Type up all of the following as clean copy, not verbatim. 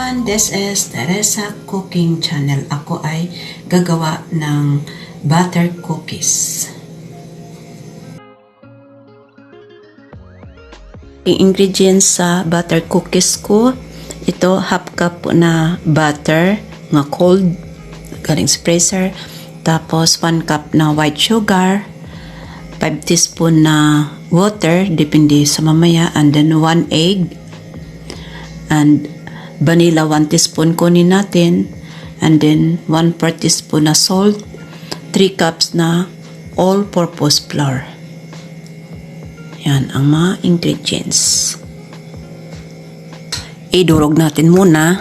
everyone, this is Teresa Cooking Channel. Ako ay gagawa ng butter cookies. Yung ingredients sa butter cookies ko, ito half cup na butter nga cold galing sa freezer, tapos 1 cup na white sugar, 5 teaspoon na water depende sa mamaya, and then 1 egg, and vanilla 1 teaspoon kunin natin, and then 1/4 teaspoon na salt, 3 cups na all-purpose flour. Yan ang mga ingredients. Idurog natin muna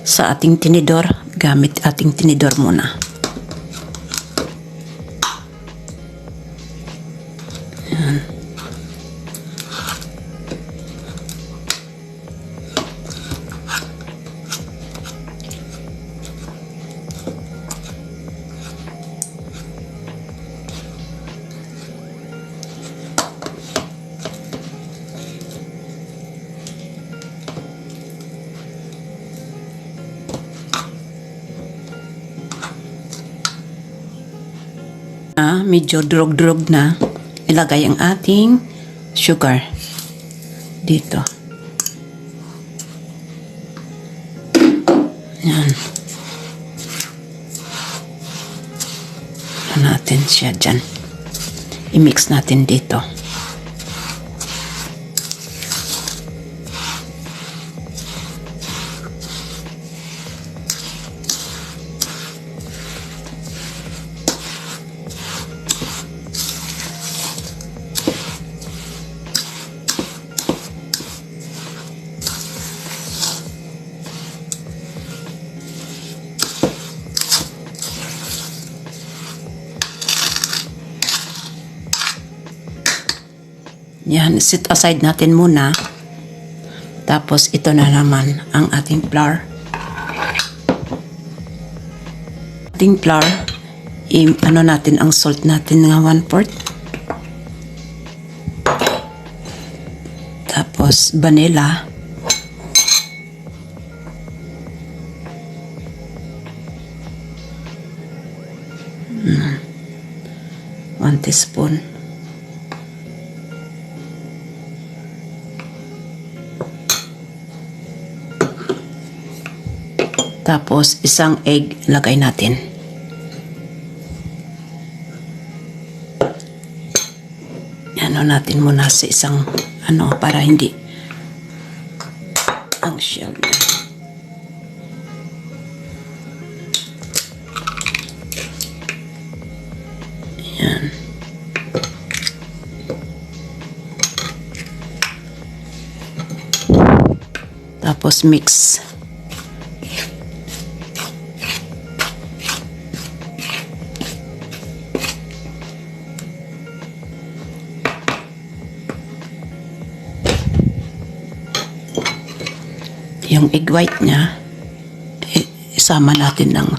sa ating tinidor gamit ating tinidor muna. Yan. Medyo durog-durog na, ilagay ang ating sugar dito. Yan. Ano natin siya dyan. I-mix natin dito. Yan, set aside natin muna. Tapos ito na naman ang ating flour. Ating flour, ano natin ang salt natin nga 1/4. Tapos vanilla. Hmm. 1 teaspoon. Tapos, isang egg lagay natin. Ano natin muna sa isang, para hindi ang shell niya. Yan. Tapos, mix. Yung egg white niya, isama natin ng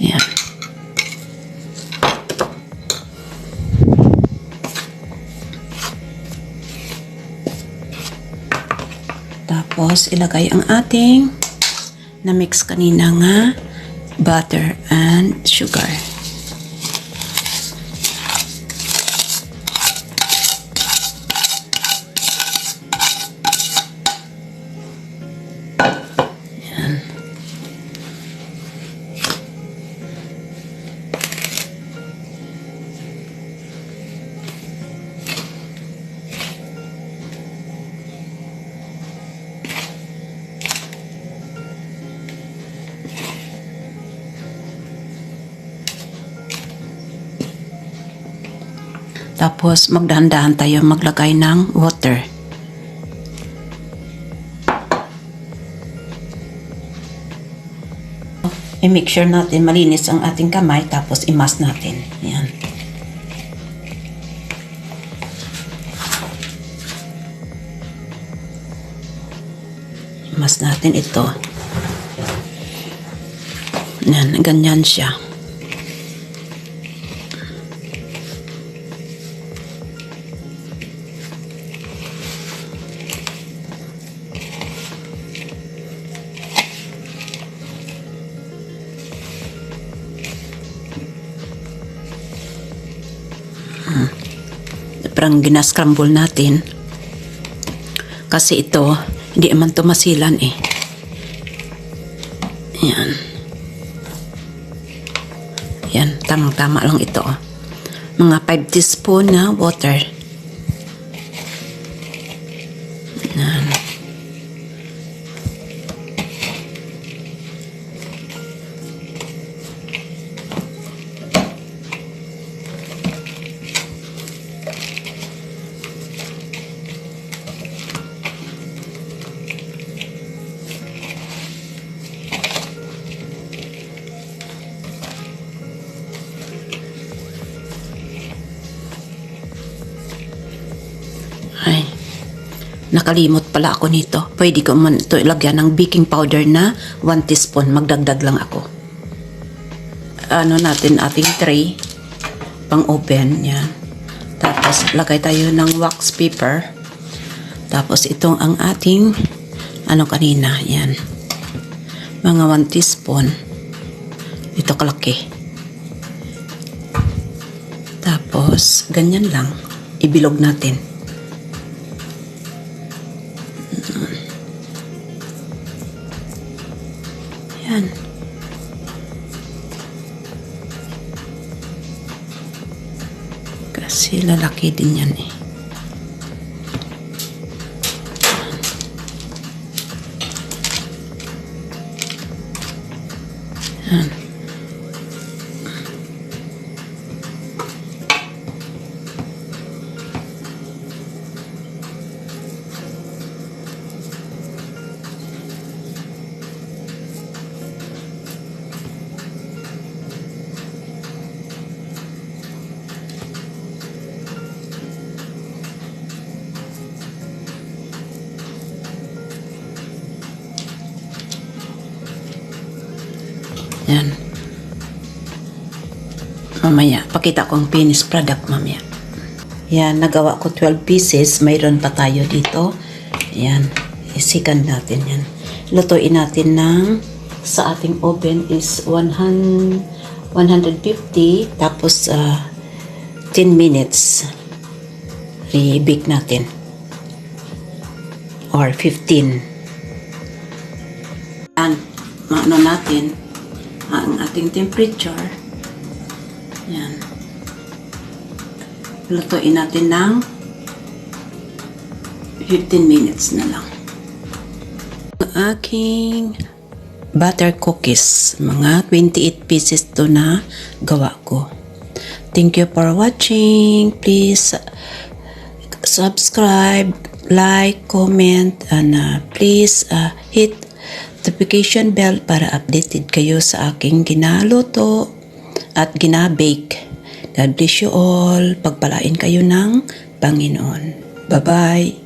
yan. Tapos ilagay ang ating na mix kanina nga butter and sugar. Tapos magdahan-dahan tayo maglagay ng water. I-make sure natin malinis ang ating kamay, tapos i-mask natin. Yan. I-mask natin ito. Yan, ganyan siya. sobrang ginascramble natin. Kasi ito, hindi naman ito masilan eh. Yan. Yan, tamang-tama lang ito. Mga 5 teaspoon na water. Yan. Ay, nakalimot pala ako nito. Pwede ko man ito ilagyan ng baking powder na 1 teaspoon. Magdagdag lang ako. Ano natin ating tray pang open. Yan. Tapos lagay tayo ng wax paper. Tapos itong ang ating ano kanina. Yan. Mga 1 teaspoon. Ito kalaki. Tapos ganyan lang. Ibilog natin. Yan. Kasi lalaki din yan eh. Yan. Yan. Mamaya, pakita ko ang finished product mamaya. Yan, nagawa ko 12 pieces. Mayroon pa tayo dito. Yan, isikan natin yan. Lutuin natin ng, sa ating oven is 150, tapos 10 minutes. I-bake natin. Or 15. Yan, maano natin ang ating temperature. Yan. Lutuin natin ng 15 minutes na lang. Ang aking butter cookies, mga 28 pieces to na gawa ko. Thank you for watching. Please subscribe, like, comment, and please hit notification bell para updated kayo sa aking ginaluto at ginabake. God bless you all. Pagpalain kayo ng Panginoon. Bye-bye.